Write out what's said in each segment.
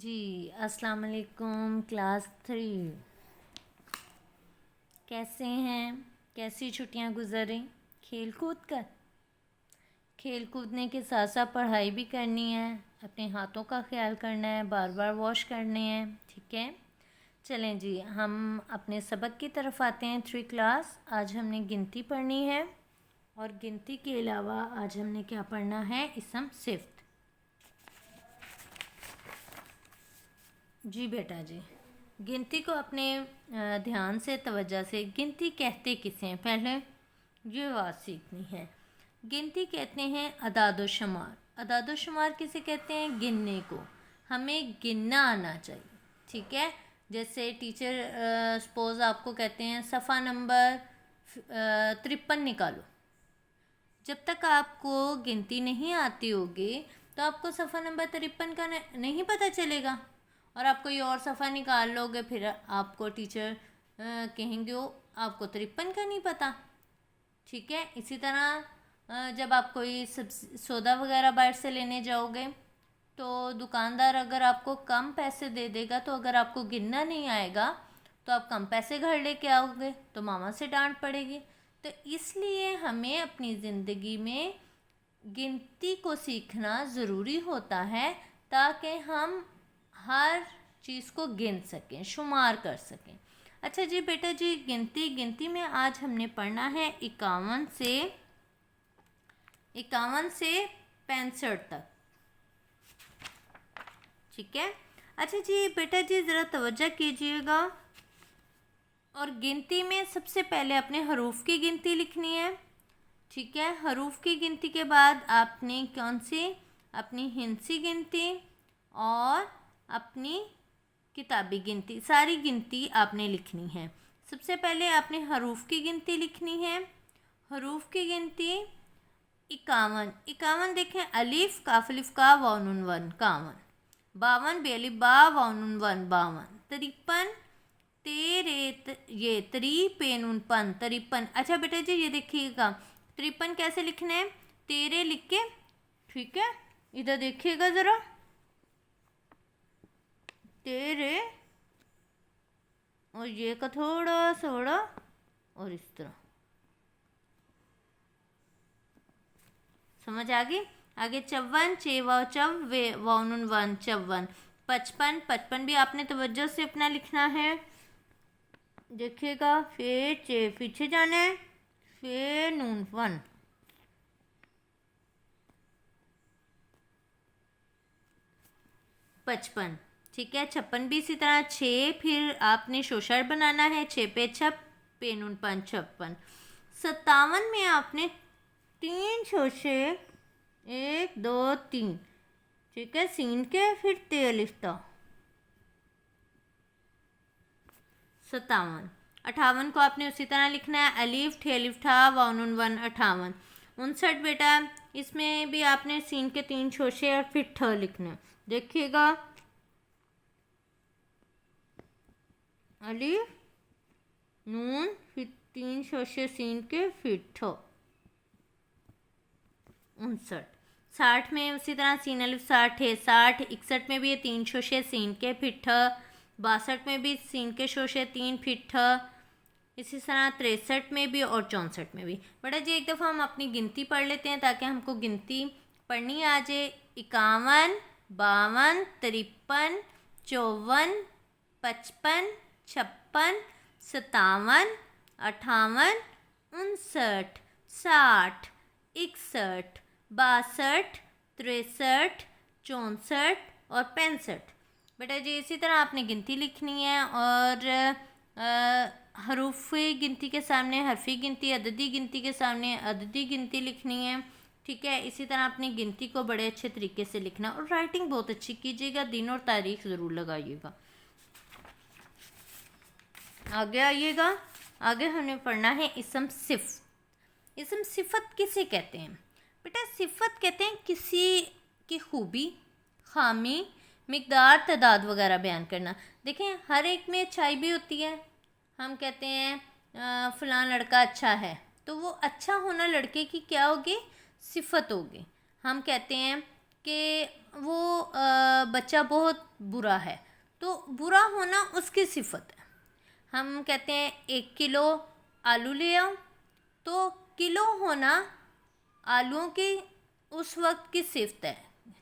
جی السلام علیکم کلاس 3 کیسے ہیں؟ کیسی چھٹیاں گزر رہی؟ کھیل کودنے کے ساتھ ساتھ پڑھائی بھی کرنی ہے، اپنے ہاتھوں کا خیال کرنا ہے، بار بار واش کرنے ہیں، ٹھیک ہے؟ چلیں جی ہم اپنے سبق کی طرف آتے ہیں 3 کلاس۔ آج ہم نے گنتی پڑھنی ہے اور گنتی کے علاوہ آج ہم نے کیا پڑھنا ہے؟ اسم صفت۔ جی بیٹا جی، گنتی کو اپنے دھیان سے توجہ سے، گنتی کہتے کسے ہیں پہلے یہ بات سیکھنی ہے۔ گنتی کہتے ہیں اعداد و شمار۔ اعداد و شمار کسے کہتے ہیں؟ گننے کو۔ ہمیں گننا آنا چاہیے، ٹھیک ہے؟ جیسے ٹیچر سپوز آپ کو کہتے ہیں صفحہ نمبر 53 نکالو، جب تک آپ کو گنتی نہیں آتی ہوگی تو آپ کو صفحہ نمبر 53 کا نہیں پتہ چلے گا، اور آپ کوئی اور صفحہ نکال لو گے، پھر آپ کو ٹیچر کہیں گے آپ کو 53 کا نہیں پتہ، ٹھیک ہے؟ اسی طرح جب آپ کوئی سودا وغیرہ باہر سے لینے جاؤ گے تو دکاندار اگر آپ کو کم پیسے دے دے گا تو اگر آپ کو گننا نہیں آئے گا تو آپ کم پیسے گھر لے کے آؤ گے تو ماما سے ڈانٹ پڑے گی۔ تو اس لیے ہمیں اپنی زندگی میں گنتی کو سیکھنا ضروری ہوتا ہے تاکہ ہم ہر چیز کو گن سکیں، شمار کر سکیں۔ اچھا جی بیٹا جی، گنتی میں آج ہم نے پڑھنا ہے 51 سے 65 تک، ٹھیک ہے؟ اچھا جی بیٹا جی ذرا توجہ کیجئے گا، اور گنتی میں سب سے پہلے اپنے حروف کی گنتی لکھنی ہے، ٹھیک ہے؟ حروف کی گنتی کے بعد آپ نے کون سی؟ اپنی ہندسی گنتی اور اپنی کتابی گنتی، ساری گنتی آپ نے لکھنی ہے۔ سب سے پہلے آپ نے حروف کی گنتی لکھنی ہے۔ حروف کی گنتی 51 دیکھیں، الف کاف الف کا واو نون ون 51، 52 بے الف با واو نون ون 52، 53 یہ تری پے نون پن 53۔ اچھا بیٹا جی یہ دیکھیے گا 53 کیسے لکھنا ہے؟ تیرے لکھ کے، ٹھیک ہے؟ ادھر دیکھیے گا ذرا، تیرے، اور یہ کا تھوڑا سا بڑا، اور اس طرح، سمجھ آگئی؟ آگے 54 چے واو چو واو نون ون 54، 55 بھی آپ نے توجہ سے اپنا لکھنا ہے، دیکھیے گا، پھر چے پیچھے جانا ہے، پھر نون ون، 55، ٹھیک ہے؟ 56 بھی اسی طرح، 6 پھر آپ نے شوشر بنانا ہے، 6 پہ چھپ پے نون پن 56، 57 میں آپ نے 3 شوشے، 1 2 3، ٹھیک ہے؟ سین کے پھر تے الف تا، 57۔ 58 کو آپ نے اسی طرح لکھنا ہے، الف ٹھے الف ٹھا واو نون ون 58۔ 59 بیٹا اس میں بھی آپ نے سین کے 3 شوشے اور پھر ٹھ لکھنا ہے، دیکھیے گا، الف نون پھر 3 شوشے سین کے پھر ٹھ۔ 59۔ 60 میں اسی طرح سین الف 60 ہے، 60۔ 61 میں بھی 3 شوشے سین کے پھر ٹھ، 62 میں بھی سین کے شوشے 3 پھر ٹھ، اسی طرح 63 میں بھی اور 64 میں بھی۔ بیٹا جی ایک دفعہ ہم اپنی گنتی پڑھ لیتے ہیں تاکہ ہم کو گنتی پڑھنی آ جائے۔ 51 52 53 54 55 56 57 58 59 60 61 62 63 64 اور 65۔ بیٹا جی اسی طرح آپ نے گنتی لکھنی ہے، اور حروفی گنتی کے سامنے حرفی گنتی، عددی گنتی کے سامنے عددی گنتی لکھنی ہے، ٹھیک ہے؟ اسی طرح اپنی گنتی کو بڑے اچھے طریقے سے لکھنا، اور رائٹنگ بہت اچھی کیجیے گا، دن اور تاریخ ضرور لگائیے گا۔ آگے آئیے گا، آگے ہم نے پڑھنا ہے اسم صفت۔ اسم صفت کسے کہتے ہیں؟ بیٹا صفت کہتے ہیں کسی کی خوبی، خامی، مقدار، تعداد وغیرہ بیان کرنا۔ دیکھیں ہر ایک میں اچھائی بھی ہوتی ہے، ہم کہتے ہیں فلاں لڑکا اچھا ہے، تو وہ اچھا ہونا لڑکے کی کیا ہوگی؟ صفت ہوگی۔ ہم کہتے ہیں کہ وہ بچہ بہت برا ہے، تو برا ہونا اس کی صفت ہے۔ ہم کہتے ہیں 1 کلو آلو لے آؤ، تو کلو ہونا آلوؤں کی اس وقت کی صفت ہے،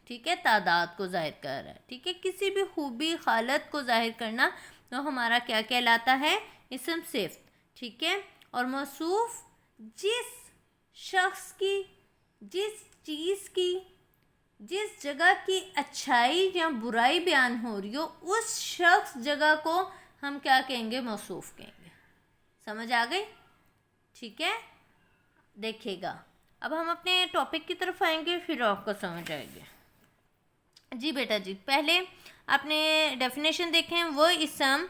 ٹھیک ہے، تعداد کو ظاہر کر رہا ہے، ٹھیک ہے، کسی بھی خوبی حالت کو ظاہر کرنا تو ہمارا کیا کہلاتا ہے؟ اسم صفت، ٹھیک ہے۔ اور موصوف جس شخص کی، جس چیز کی، جس جگہ کی اچھائی یا برائی بیان ہو رہی ہو، اس شخص جگہ کو ہم کیا کہیں گے؟ موصوف کہیں گے۔ سمجھ آ گئی؟ ٹھیک ہے، دیکھیے گا۔ اب ہم اپنے ٹاپک کی طرف آئیں گے، پھر آپ کو سمجھ آئے گی۔ جی بیٹا جی، پہلے آپ نے ڈیفینیشن دیکھیں، وہ اسم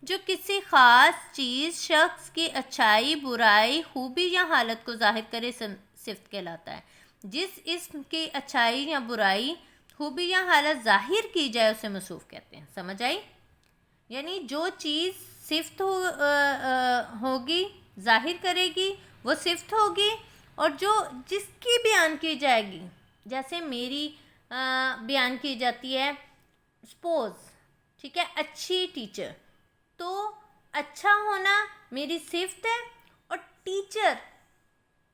جو کسی خاص چیز، شخص کی اچھائی، برائی، خوبی یا حالت کو ظاہر کرے صفت کہلاتا ہے۔ جس اسم کی اچھائی یا برائی، خوبی یا حالت ظاہر کی جائے اسے موصوف کہتے ہیں۔ سمجھ آئی؟ یعنی جو چیز صفت ہوگی، ظاہر کرے گی، وہ صفت ہوگی، اور جو جس کی بیان کی جائے گی، جیسے میری بیان کی جاتی ہے سپوز، ٹھیک ہے، اچھی ٹیچر، تو اچھا ہونا میری صفت ہے، اور ٹیچر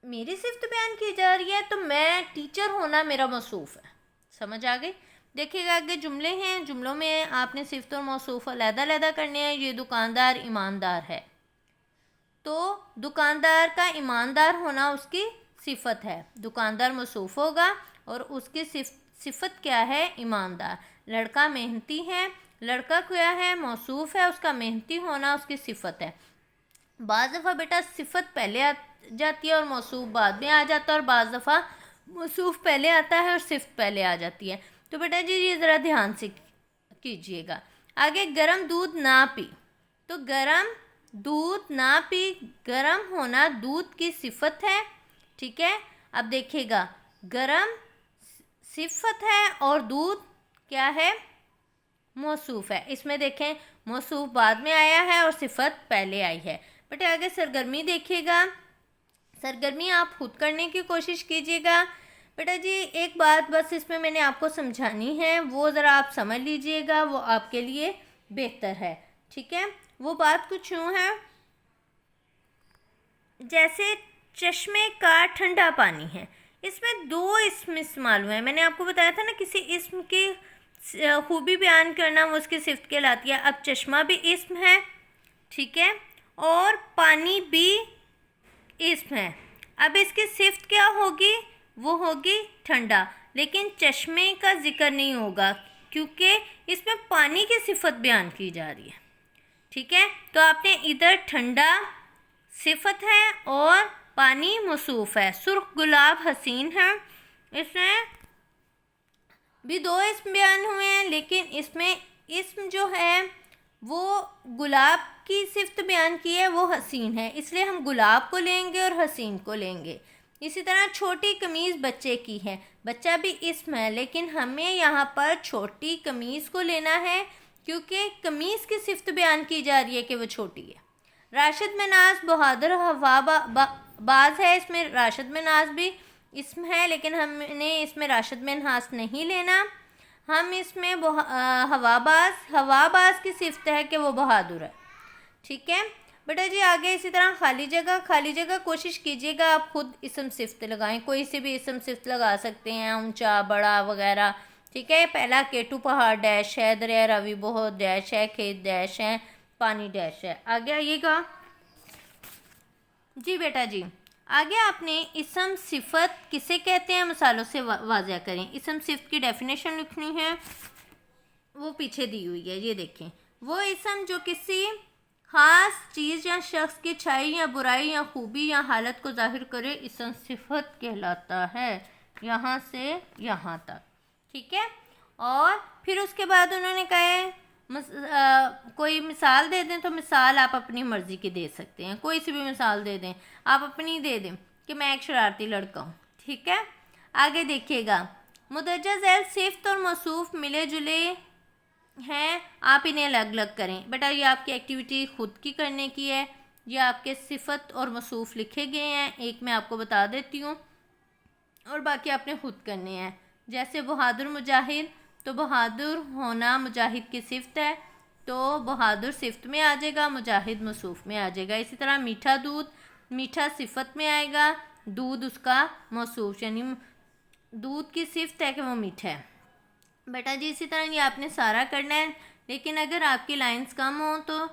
میری صفت بیان کی جا رہی ہے، تو میں ٹیچر ہونا میرا موصوف ہے۔ سمجھ آ گئی؟ دیکھیے گا آگے جملے ہیں، جملوں میں آپ نے صفت اور موصوف علیحدہ علیحدہ کرنے ہیں۔ یہ دکاندار ایماندار ہے، تو دکاندار کا ایماندار ہونا اس کی صفت ہے، دکاندار موصوف ہوگا، اور اس کی صفت کیا ہے؟ ایماندار۔ لڑکا محنتی ہے، لڑکا کیا ہے؟ موصوف ہے، اس کا محنتی ہونا اس کی صفت ہے۔ بعض دفعہ بیٹا صفت پہلے آ جاتی ہے اور موصوف بعد میں آ جاتا ہے، اور بعض دفعہ موصوف پہلے آتا ہے اور صفت پہلے آ جاتی ہے۔ تو بیٹا جی یہ ذرا دھیان سے کیجئے گا۔ آگے گرم دودھ نہ پی، تو گرم دودھ نہ پی، گرم ہونا دودھ کی صفت ہے، ٹھیک ہے۔ اب دیکھیے گا، گرم صفت ہے اور دودھ کیا ہے؟ موصوف ہے۔ اس میں دیکھیں موصوف بعد میں آیا ہے اور صفت پہلے آئی ہے۔ بیٹے آگے سرگرمی دیکھیے گا، سرگرمی آپ خود کرنے کی کوشش کیجیے گا۔ بیٹا جی ایک بات بس اس میں نے آپ کو سمجھانی ہے، وہ ذرا آپ سمجھ لیجیے گا، وہ آپ کے لیے بہتر ہے، ٹھیک ہے۔ وہ بات کچھ یوں ہے، جیسے چشمے کا ٹھنڈا پانی ہے، اس میں 2 اسم استعمال ہوئے ہیں۔ میں نے آپ کو بتایا تھا نا، کسی اسم کی خوبی بیان کرنا وہ اس کی صفت کہلاتی ہے۔ اب چشمہ بھی اسم ہے، ٹھیک ہے، اور پانی بھی اسم ہے۔ اب اس کی صفت کیا ہوگی؟ وہ ہوگی ٹھنڈا، لیکن چشمے کا ذکر نہیں ہوگا کیونکہ اس میں پانی کی صفت بیان کی جا رہی ہے، ٹھیک ہے۔ تو آپ نے ادھر ٹھنڈا صفت ہے اور پانی موصوف ہے۔ سرخ گلاب حسین ہے، اس میں بھی 2 اسم بیان ہوئے ہیں، لیکن اس میں اسم جو ہے وہ گلاب کی صفت بیان کی ہے، وہ حسین ہے، اس لیے ہم گلاب کو لیں گے اور حسین کو لیں گے۔ اسی طرح چھوٹی قمیض بچے کی ہے، بچہ بھی اسم ہے، لیکن ہمیں یہاں پر چھوٹی قمیض کو لینا ہے کیونکہ قمیض کی صفت بیان کی جا رہی ہے کہ وہ چھوٹی ہے۔ راشد مناز بہادر ہوا باز ہے، اس میں راشد مناز بھی اسم ہے، لیکن ہم نے اس میں راشد مناز نہیں لینا، ہم اس میں ہوا باز کی صفت ہے کہ وہ بہادر ہے، ٹھیک ہے۔ بیٹا جی آگے اسی طرح خالی جگہ کوشش کیجیے گا آپ خود اسم صفت لگائیں، کوئی سے بھی اسم صفت لگا سکتے ہیں، اونچا، بڑا وغیرہ، ٹھیک ہے۔ پہلا کیٹو پہاڑ ڈیش ہے، دریا راوی بہت ڈیش ہے، کھیت ڈیش ہے، پانی ڈیش ہے۔ آگے آئیے گا جی بیٹا جی، آگے آپ نے اسم صفت کسے کہتے ہیں مثالوں سے واضح کریں۔ اسم صفت کی ڈیفینیشن لکھنی ہے، وہ پیچھے دی ہوئی ہے، یہ دیکھیں۔ وہ اسم جو کسی خاص چیز یا شخص کی اچھائی یا برائی یا خوبی یا حالت کو ظاہر کرے اسم صفت کہلاتا ہے، یہاں سے یہاں تک، ٹھیک ہے۔ اور پھر اس کے بعد انہوں نے کہا ہے کوئی مثال دے دیں، تو مثال آپ اپنی مرضی کی دے سکتے ہیں، کوئی سی بھی مثال دے دیں، آپ اپنی دے دیں کہ میں ایک شرارتی لڑکا ہوں، ٹھیک ہے۔ آگے دیکھیے گا، مدرجہ ذیل صفت اور موصوف ملے جلے ہیں، آپ انہیں الگ الگ کریں۔ بیٹا یہ آپ کی ایکٹیویٹی خود کی کرنے کی ہے، یہ آپ کے صفت اور موصوف لکھے گئے ہیں، ایک میں آپ کو بتا دیتی ہوں اور باقی آپ نے خود کرنے ہیں، جیسے بہادر مجاہد، تو بہادر ہونا مجاہد کی صفت ہے، تو بہادر صفت میں آ جائے گا، مجاہد موصوف میں آ جائے گا۔ اسی طرح میٹھا دودھ، میٹھا صفت میں آئے گا، دودھ اس کا موصوف، یعنی دودھ کی صفت ہے کہ وہ میٹھا ہے۔ بیٹا جی اسی طرح یہ آپ نے سارا کرنا ہے، لیکن اگر آپ کی لائنز کم ہوں تو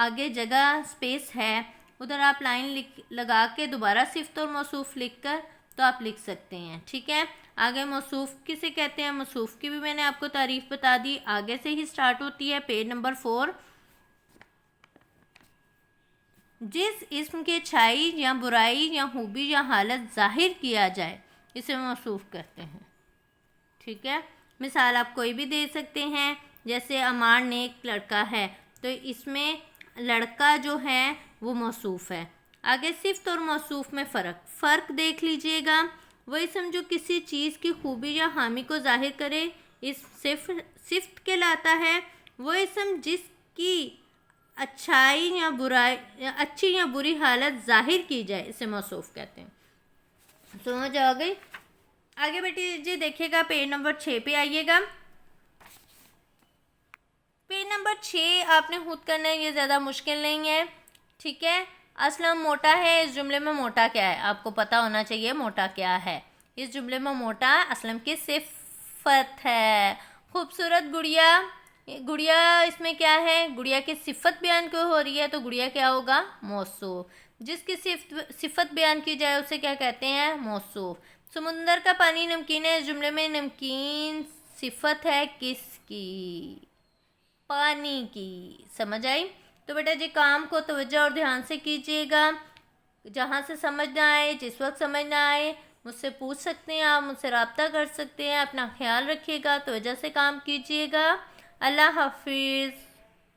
آگے جگہ سپیس ہے، ادھر آپ لائن لگا کے دوبارہ صفت اور موصوف لکھ کر تو آپ لکھ سکتے ہیں، ٹھیک ہے۔ آگے موصوف کسے کہتے ہیں، موصوف کی بھی میں نے آپ کو تعریف بتا دی، آگے سے ہی سٹارٹ ہوتی ہے، پیج نمبر 4۔ جس اسم کے اچھائی یا برائی یا خوبی یا حالت ظاہر کیا جائے اسے موصوف کہتے ہیں، ٹھیک ہے۔ مثال آپ کوئی بھی دے سکتے ہیں، جیسے عمار نیک لڑکا ہے، تو اس میں لڑکا جو ہے وہ موصوف ہے۔ آگے صفت اور موصوف میں فرق دیکھ لیجئے گا۔ وہ اسم جو کسی چیز کی خوبی یا خامی کو ظاہر کرے اس صفت کہلاتا ہے۔ وہ اسم جس کی اچھی یا بری حالت ظاہر کی جائے اسے موصوف کہتے ہیں۔ سمجھ آ گئی؟ آگے بیٹی جی دیکھیے گا، پیج نمبر 6 پہ آئیے گا۔ پیج نمبر 6 آپ نے خود کرنا ہے، یہ زیادہ مشکل نہیں ہے، ٹھیک ہے۔ اسلم موٹا ہے، اس جملے میں موٹا کیا ہے؟ آپ کو پتا ہونا چاہیے موٹا کیا ہے۔ اس جملے میں موٹا اسلم کی صفت ہے۔ خوبصورت گڑیا، گڑیا اس میں کیا ہے؟ گڑیا کی صفت بیان کیوں ہو رہی ہے، تو گڑیا کیا ہوگا؟ موصوف۔ جس کی صفت بیان کی جائے اسے کیا کہتے ہیں؟ موصوف۔ سمندر کا پانی نمکین ہے، اس جملے میں نمکین صفت ہے کس کی؟ پانی کی۔ سمجھ آئی؟ تو بیٹا جی کام کو توجہ اور دھیان سے کیجیے گا، جہاں سے سمجھ نہ آئے، جس وقت سمجھ نہ آئے مجھ سے پوچھ سکتے ہیں، آپ مجھ سے رابطہ کر سکتے ہیں۔ اپنا خیال رکھیے گا، توجہ سے کام کیجیے گا۔ اللہ حافظ۔